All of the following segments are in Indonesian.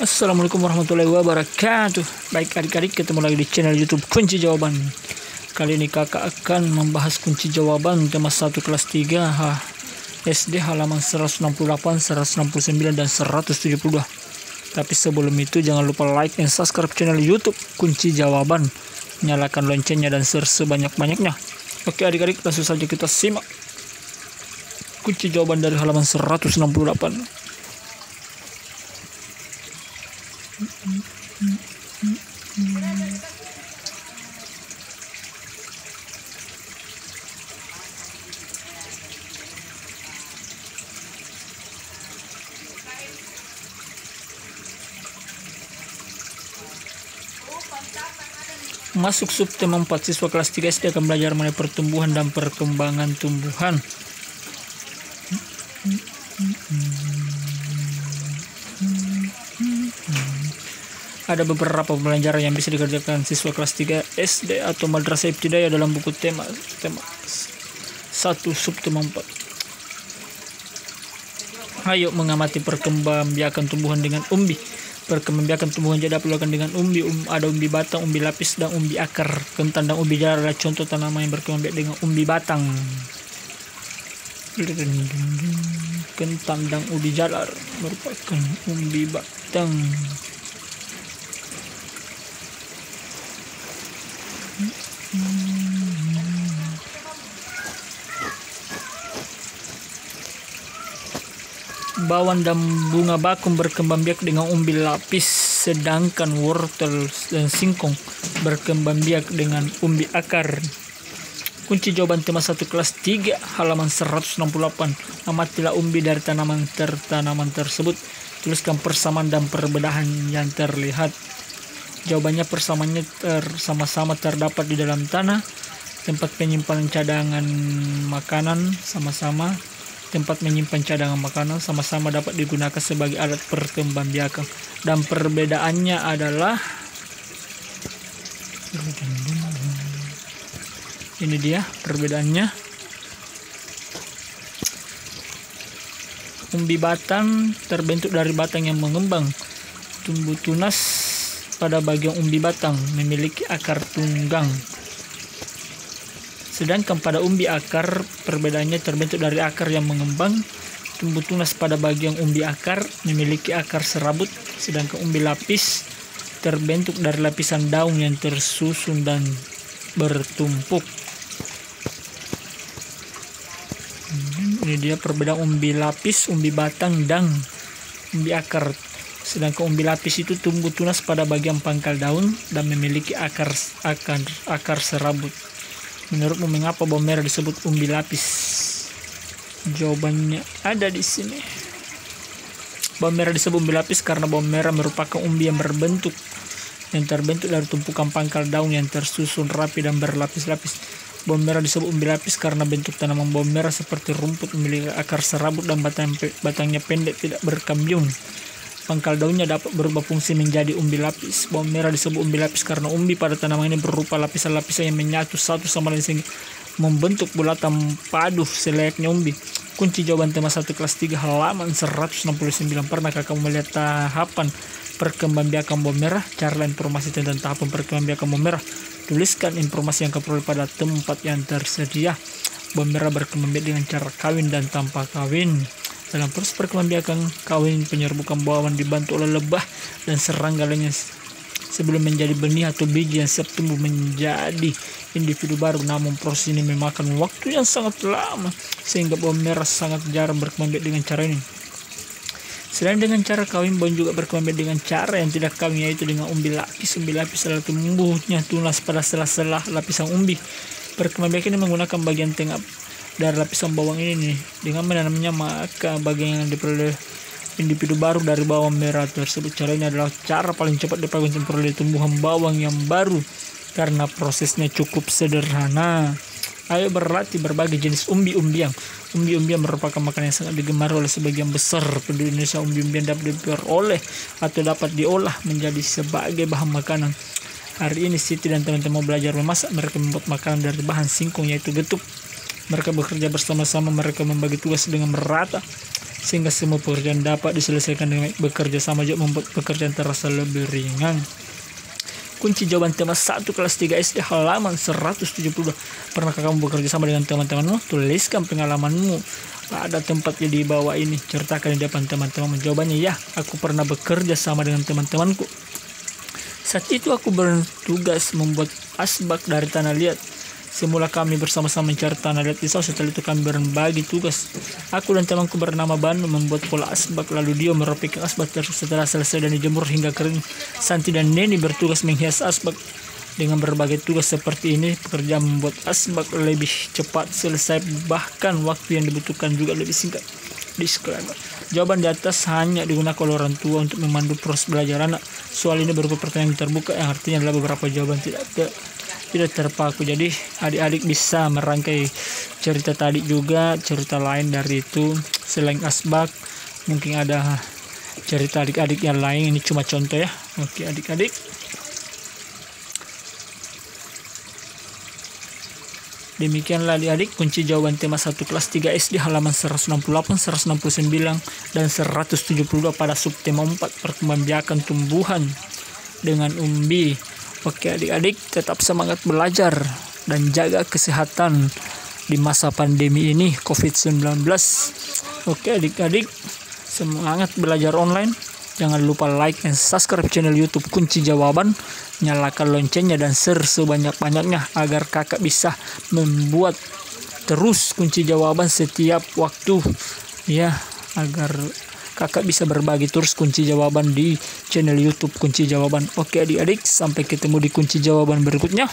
Assalamualaikum warahmatullahi wabarakatuh. Baik adik-adik, ketemu lagi di channel YouTube Kunci Jawaban. Kali ini kakak akan membahas kunci jawaban tema 1 kelas 3 SD halaman 168, 169 dan 172. Tapi sebelum itu jangan lupa like dan subscribe channel YouTube Kunci Jawaban. Nyalakan loncengnya dan share sebanyak-banyaknya. Oke adik-adik, langsung saja kita simak kunci jawaban dari halaman 168. Masuk subtema 4, siswa kelas 3 SD akan belajar mengenai pertumbuhan dan perkembangan tumbuhan. Ada beberapa pembelajaran yang bisa dikerjakan siswa kelas 3 SD atau madrasah ibtidaiyah dalam buku tema 1 subtema 4. Ayo mengamati perkembangbiakan tumbuhan dengan umbi. Perkembangbiakan tumbuhan jadi dilakukan dengan umbi. Ada umbi batang, umbi lapis, dan umbi akar. Kentang dan umbi jalar adalah contoh tanaman yang berkembang biak dengan umbi batang. Kentang dan umbi jalar merupakan umbi batang. Bawang dan bunga bakung berkembang biak dengan umbi lapis, sedangkan wortel dan singkong berkembang biak dengan umbi akar. Kunci jawaban tema 1 kelas 3 halaman 168. Amatilah umbi dari tanaman tersebut. Tuliskan persamaan dan perbedaan yang terlihat. Jawabannya persamaannya sama-sama terdapat di dalam tanah. Tempat penyimpanan cadangan makanan sama-sama. Tempat menyimpan cadangan makanan sama-sama dapat digunakan sebagai alat perkembangbiakan, dan perbedaannya adalah ini dia perbedaannya. Umbi batang terbentuk dari batang yang mengembang. Tumbuh tunas pada bagian umbi batang memiliki akar tunggang. Sedangkan pada umbi akar, perbedaannya terbentuk dari akar yang mengembang. Tumbuh tunas pada bagian umbi akar memiliki akar serabut. Sedangkan umbi lapis terbentuk dari lapisan daun yang tersusun dan bertumpuk. Ini dia perbedaan umbi lapis, umbi batang, dan umbi akar. Sedangkan umbi lapis itu tumbuh tunas pada bagian pangkal daun dan memiliki akar serabut. Menurutmu mengapa bawang merah disebut umbi lapis? Jawabannya ada di sini. Bawang merah disebut umbi lapis karena bawang merah merupakan umbi yang terbentuk dari tumpukan pangkal daun yang tersusun rapi dan berlapis-lapis. Bawang merah disebut umbi lapis karena bentuk tanaman bawang merah seperti rumput, memiliki akar serabut dan batangnya pendek, tidak berkambium. Pangkal daunnya dapat berubah fungsi menjadi umbi lapis. Bawang merah disebut umbi lapis karena umbi pada tanaman ini berupa lapisan-lapisan yang menyatu satu sama lain sehingga membentuk bulatan padu selayaknya umbi. Kunci jawaban tema 1 kelas 3 halaman 169. Pernahkah kamu melihat tahapan perkembangbiakan bawang merah? Carilah informasi tentang tahapan perkembangbiakan bawang merah. Tuliskan informasi yang kau peroleh pada tempat yang tersedia. Bawang merah berkembang biak dengan cara kawin dan tanpa kawin. Dalam proses perkembangbiakan kawin, penyerbukan bawang dibantu oleh lebah dan serangga lainnya sebelum menjadi benih atau biji yang siap tumbuh menjadi individu baru. Namun proses ini memakan waktu yang sangat lama sehingga bawang merah sangat jarang berkembang biak dengan cara ini. Selain dengan cara kawin, bawang juga berkembang biak dengan cara yang tidak kawin, yaitu dengan umbi lapis. Umbi lapis adalah tumbuhnya tunas pada sela-sela lapisan umbi. Perkembang biak ini menggunakan bagian tengah dari lapisan bawang ini nih. Dengan menanamnya, maka bagian yang diperoleh individu baru dari bawang merah tersebut. Cara ini adalah cara paling cepat dipakai untuk memperoleh tumbuhan bawang yang baru karena prosesnya cukup sederhana. Ayo berlatih berbagai jenis umbi-umbian. Umbi-umbian merupakan makanan yang sangat digemari oleh sebagian besar penduduk Indonesia. Umbi-umbian dapat diperoleh atau dapat diolah menjadi sebagai bahan makanan. Hari ini Siti dan teman-teman belajar memasak. Mereka membuat makanan dari bahan singkong, yaitu getuk. Mereka bekerja bersama-sama, mereka membagi tugas dengan merata. sehingga semua pekerjaan dapat diselesaikan dengan baik. Bekerja sama juga membuat pekerjaan terasa lebih ringan. Kunci jawaban tema 1 kelas 3 SD halaman 172. Pernahkah kamu bekerja sama dengan teman-temanmu? Tuliskan pengalamanmu. Ada tempatnya di bawah ini. Ceritakan di depan teman-teman. Jawabannya ya, aku pernah bekerja sama dengan teman-temanku. Saat itu aku bertugas membuat asbak dari tanah liat. Semula kami bersama-sama mencari tanah liat pisau. Setelah itu kami berbagi tugas. Aku dan temanku bernama Banu membuat pola asbak. Lalu dia meropikan asbak tersebut. Setelah selesai dan dijemur hingga kering, Santi dan Neni bertugas menghias asbak. Dengan berbagai tugas seperti ini, pekerjaan membuat asbak lebih cepat selesai. Bahkan waktu yang dibutuhkan juga lebih singkat. Disclaimer. Jawaban di atas hanya digunakan oleh orang tua untuk memandu proses belajar anak. Soal ini berupa pertanyaan terbuka yang artinya adalah beberapa jawaban tidak terpaku. Jadi adik-adik bisa merangkai cerita tadi juga, cerita lain dari itu selain asbak. Mungkin ada cerita adik-adik yang lain, ini cuma contoh ya. Oke adik-adik, demikianlah adik-adik kunci jawaban tema 1 kelas 3 SD halaman 168, 169 dan 172 pada subtema 4 perkembangan biakan tumbuhan dengan umbi. Oke adik-adik, tetap semangat belajar dan jaga kesehatan di masa pandemi ini COVID-19. Oke adik-adik, semangat belajar online. Jangan lupa like dan subscribe channel YouTube Kunci Jawaban. Nyalakan loncengnya dan share sebanyak-banyaknya agar kakak bisa membuat terus kunci jawaban setiap waktu. Ya, agar kakak bisa berbagi terus kunci jawaban di channel YouTube Kunci Jawaban. Oke adik-adik, sampai ketemu di kunci jawaban berikutnya.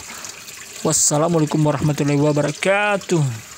Wassalamualaikum warahmatullahi wabarakatuh.